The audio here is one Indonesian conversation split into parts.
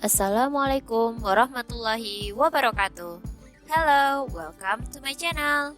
Assalamualaikum warahmatullahi wabarakatuh. Hello, welcome to my channel.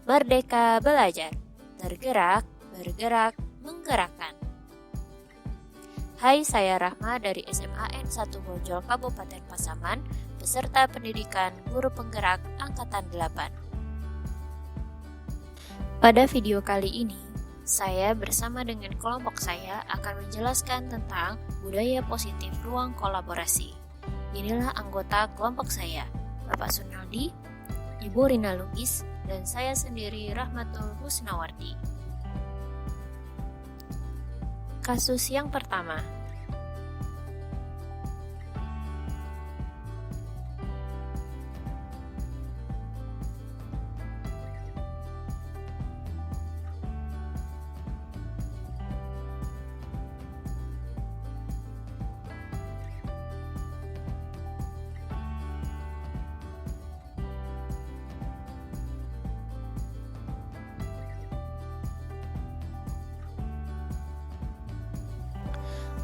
Merdeka belajar, tergerak, bergerak, menggerakkan. Hai, saya Rahma dari SMAN 1 Bonjol Kabupaten Pasaman, peserta pendidikan guru penggerak Angkatan 8. Pada video kali ini, saya bersama dengan kelompok saya akan menjelaskan tentang budaya positif ruang kolaborasi. Inilah anggota kelompok saya, Bapak Sunaldi, Ibu Rina Lugis, dan saya sendiri Rahmatul Husnawardi. Kasus yang pertama.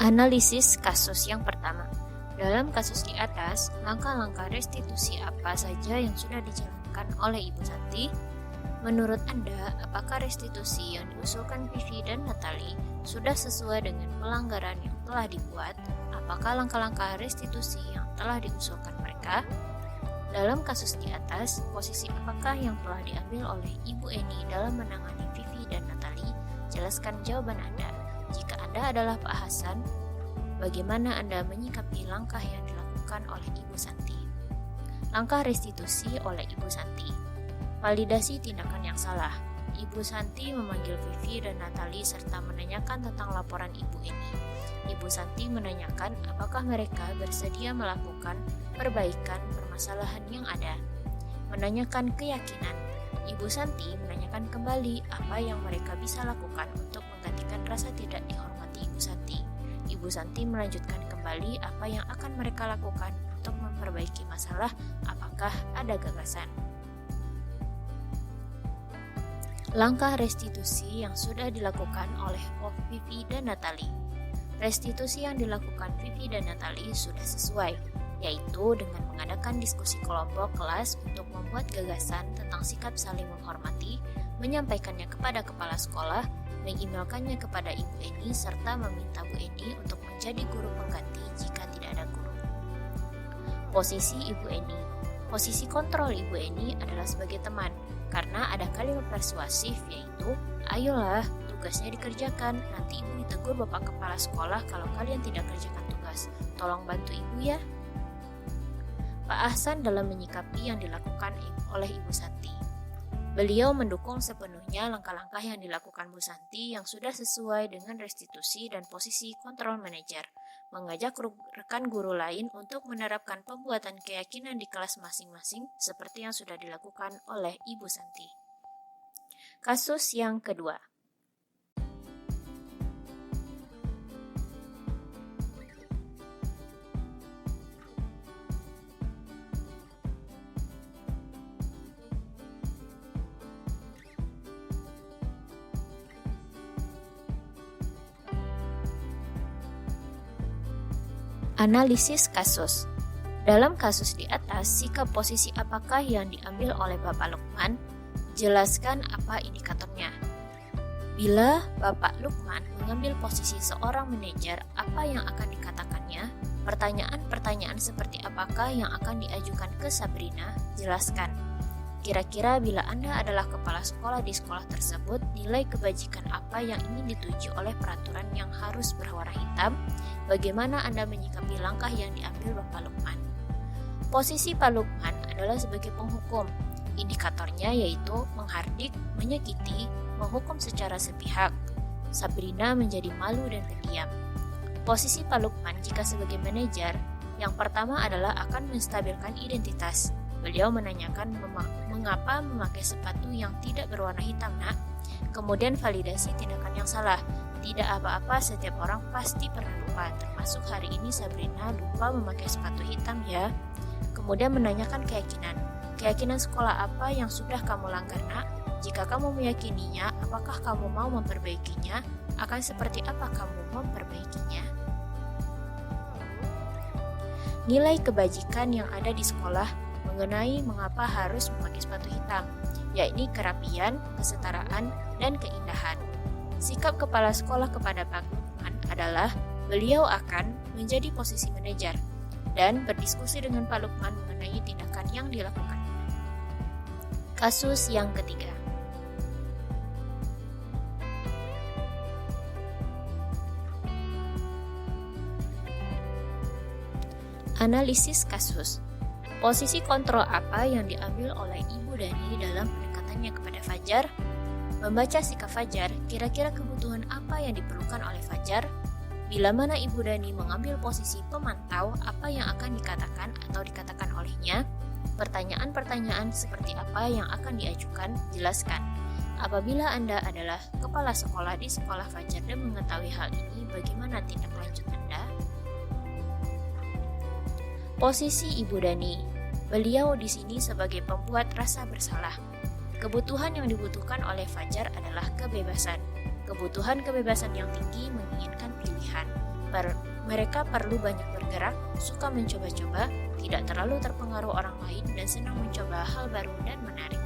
Analisis kasus yang pertama. Dalam kasus di atas, langkah-langkah restitusi apa saja yang sudah dijalankan oleh Ibu Santi? Menurut Anda, apakah restitusi yang diusulkan Vivi dan Natali sudah sesuai dengan pelanggaran yang telah dibuat? Apakah langkah-langkah restitusi yang telah diusulkan mereka? Dalam kasus di atas, posisi apakah yang telah diambil oleh Ibu Eni dalam menangani Vivi dan Natali? Jelaskan jawaban Anda. Jika Anda adalah Pak Hasan, bagaimana Anda menyikapi langkah yang dilakukan oleh Ibu Santi? Langkah restitusi oleh Ibu Santi. Validasi tindakan yang salah. Ibu Santi memanggil Vivi dan Natali serta menanyakan tentang laporan Ibu Eni. Ibu Santi menanyakan apakah mereka bersedia melakukan perbaikan permasalahan yang ada. Menanyakan keyakinan. Ibu Santi menanyakan kembali apa yang mereka bisa lakukan untuk menggantikan rasa tidak dihormati Ibu Santi. Ibu Santi melanjutkan kembali apa yang akan mereka lakukan untuk memperbaiki masalah, apakah ada gagasan. Langkah restitusi yang sudah dilakukan oleh Vivi dan Natali. Restitusi yang dilakukan Vivi dan Natali sudah sesuai, yaitu dengan mengadakan diskusi kelompok kelas untuk membuat gagasan tentang sikap saling menghormati, menyampaikannya kepada kepala sekolah, mengemailkannya kepada Ibu Eni, serta meminta Bu Eni untuk menjadi guru pengganti jika tidak ada guru. Posisi Ibu Eni. Posisi kontrol Ibu Eni adalah sebagai teman, karena ada kalimat persuasif yaitu, ayolah, tugasnya dikerjakan, nanti Ibu ditegur Bapak Kepala Sekolah kalau kalian tidak kerjakan tugas. Tolong bantu Ibu ya. Pak Ahsan dalam menyikapi yang dilakukan oleh Ibu Santi. Beliau mendukung sepenuhnya langkah-langkah yang dilakukan Bu Santi yang sudah sesuai dengan restitusi dan posisi kontrol manajer, mengajak rekan guru lain untuk menerapkan pembuatan keyakinan di kelas masing-masing seperti yang sudah dilakukan oleh Ibu Santi. Kasus yang kedua. Analisis kasus. Dalam kasus di atas, sikap posisi apakah yang diambil oleh Bapak Lukman? Jelaskan apa indikatornya. Bila Bapak Lukman mengambil posisi seorang manajer, apa yang akan dikatakannya? Pertanyaan-pertanyaan seperti apakah yang akan diajukan ke Sabrina? Jelaskan. Kira-kira bila Anda adalah kepala sekolah di sekolah tersebut, nilai kebajikan apa yang ingin dituju oleh peraturan yang harus berwarna hitam? Bagaimana Anda menyikapi langkah yang diambil Bapak Lukman? Posisi Pak Lukman adalah sebagai penghukum. Indikatornya yaitu menghardik, menyakiti, menghukum secara sepihak. Sabrina menjadi malu dan pendiam. Posisi Pak Lukman jika sebagai manajer, yang pertama adalah akan menstabilkan identitas. Beliau menanyakan mengapa memakai sepatu yang tidak berwarna hitam, nak? Kemudian validasi tindakan yang salah. Tidak apa-apa, setiap orang pasti pernah lupa, termasuk hari ini Sabrina lupa memakai sepatu hitam ya. Kemudian menanyakan keyakinan. Keyakinan sekolah apa yang sudah kamu langgar, nak? Jika kamu meyakininya, apakah kamu mau memperbaikinya? Akan seperti apa kamu memperbaikinya? nilai kebajikan yang ada di sekolah mengenai mengapa harus memakai sepatu hitam, yakni kerapian, kesetaraan, dan keindahan. Sikap kepala sekolah kepada Pak Lukman adalah beliau akan menjadi posisi manajer dan berdiskusi dengan Pak Lukman mengenai tindakan yang dilakukan. Kasus yang ketiga. Analisis kasus. Posisi kontrol apa yang diambil oleh Ibu Dani dalam pendekatannya kepada Fajar? Membaca sikap Fajar, kira-kira kebutuhan apa yang diperlukan oleh Fajar? Bila mana Ibu Dani mengambil posisi pemantau, apa yang akan dikatakan atau dikatakan olehnya? Pertanyaan-pertanyaan seperti apa yang akan diajukan? Jelaskan. Apabila Anda adalah kepala sekolah di sekolah Fajar dan mengetahui hal ini, bagaimana tindak lanjut Anda? Posisi Ibu Dani. Beliau di sini sebagai pembuat rasa bersalah. Kebutuhan yang dibutuhkan oleh Fajar adalah kebebasan. Kebutuhan kebebasan yang tinggi menginginkan pilihan. Mereka perlu banyak bergerak, suka mencoba-coba, tidak terlalu terpengaruh orang lain, dan senang mencoba hal baru dan menarik.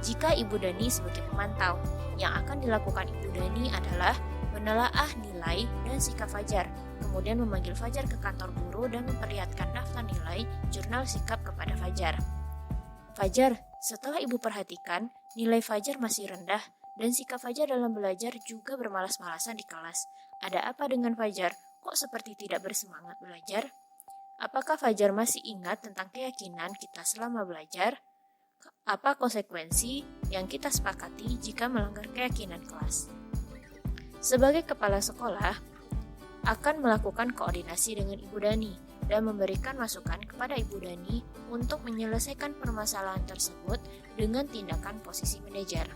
Jika Ibu Dani sebagai pemantau, yang akan dilakukan Ibu Dani adalah menelaah nilai dan sikap Fajar, kemudian memanggil Fajar ke kantor guru dan memperlihatkan daftar nilai jurnal sikap kepada Fajar. Fajar, setelah Ibu perhatikan, nilai Fajar masih rendah dan sikap Fajar dalam belajar juga bermalas-malasan di kelas. Ada apa dengan Fajar? Kok seperti tidak bersemangat belajar? Apakah Fajar masih ingat tentang keyakinan kita selama belajar? Apa konsekuensi yang kita sepakati jika melanggar keyakinan kelas? Sebagai kepala sekolah, akan melakukan koordinasi dengan Ibu Dani dan memberikan masukan kepada Ibu Dani untuk menyelesaikan permasalahan tersebut dengan tindakan posisi manajer,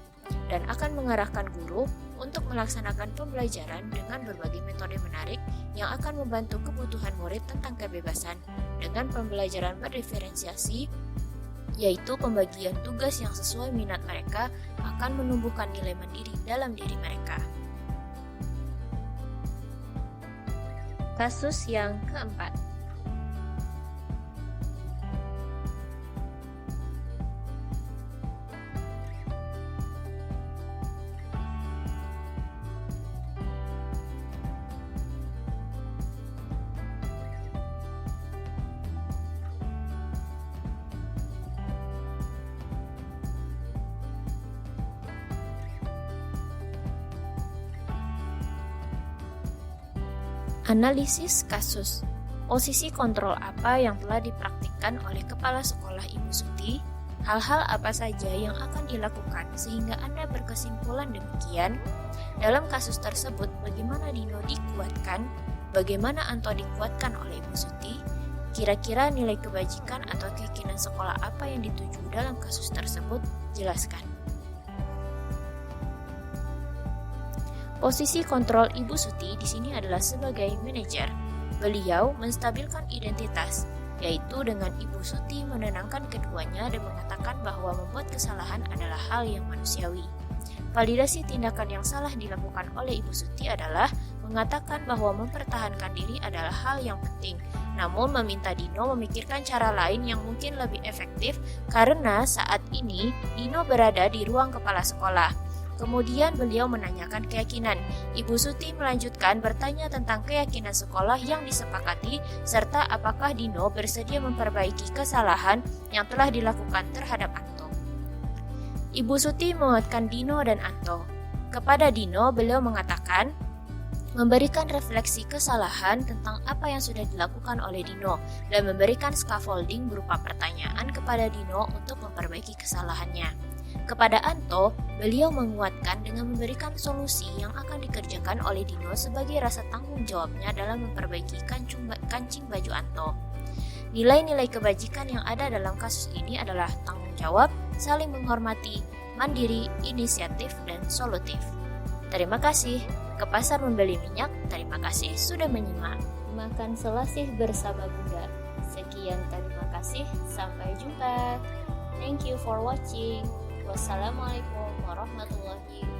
dan akan mengarahkan guru untuk melaksanakan pembelajaran dengan berbagai metode menarik yang akan membantu kebutuhan murid tentang kebebasan dengan pembelajaran berdiferensiasi, yaitu pembagian tugas yang sesuai minat mereka akan menumbuhkan nilai mandiri dalam diri mereka. Kasus yang keempat. Analisis kasus. Posisi kontrol apa yang telah dipraktikkan oleh kepala sekolah Ibu Suti? Hal-hal apa saja yang akan dilakukan sehingga Anda berkesimpulan demikian? Dalam kasus tersebut, bagaimana Dino dikuatkan? Bagaimana Anto dikuatkan oleh Ibu Suti? Kira-kira nilai kebajikan atau keyakinan sekolah apa yang dituju dalam kasus tersebut? Jelaskan. Posisi kontrol Ibu Suti di sini adalah sebagai manajer. Beliau menstabilkan identitas, yaitu dengan Ibu Suti menenangkan keduanya dan mengatakan bahwa membuat kesalahan adalah hal yang manusiawi. Validasi tindakan yang salah dilakukan oleh Ibu Suti adalah mengatakan bahwa mempertahankan diri adalah hal yang penting, namun meminta Dino memikirkan cara lain yang mungkin lebih efektif karena saat ini Dino berada di ruang kepala sekolah. Kemudian beliau menanyakan keyakinan. Ibu Suti melanjutkan bertanya tentang keyakinan sekolah yang disepakati serta apakah Dino bersedia memperbaiki kesalahan yang telah dilakukan terhadap Anto. Ibu Suti menguatkan Dino dan Anto. Kepada Dino, beliau mengatakan memberikan refleksi kesalahan tentang apa yang sudah dilakukan oleh Dino dan memberikan scaffolding berupa pertanyaan kepada Dino untuk memperbaiki kesalahannya. Kepada Anto, beliau menguatkan dengan memberikan solusi yang akan dikerjakan oleh Dino sebagai rasa tanggung jawabnya dalam memperbaiki kancing baju Anto. Nilai-nilai kebajikan yang ada dalam kasus ini adalah tanggung jawab, saling menghormati, mandiri, inisiatif, dan solutif. Terima kasih. Ke pasar membeli minyak, terima kasih sudah menyimak. Makan selasih bersama Bunda. Sekian, terima kasih. Sampai jumpa. Thank you for watching. Wassalamualaikum warahmatullahi wabarakatuh.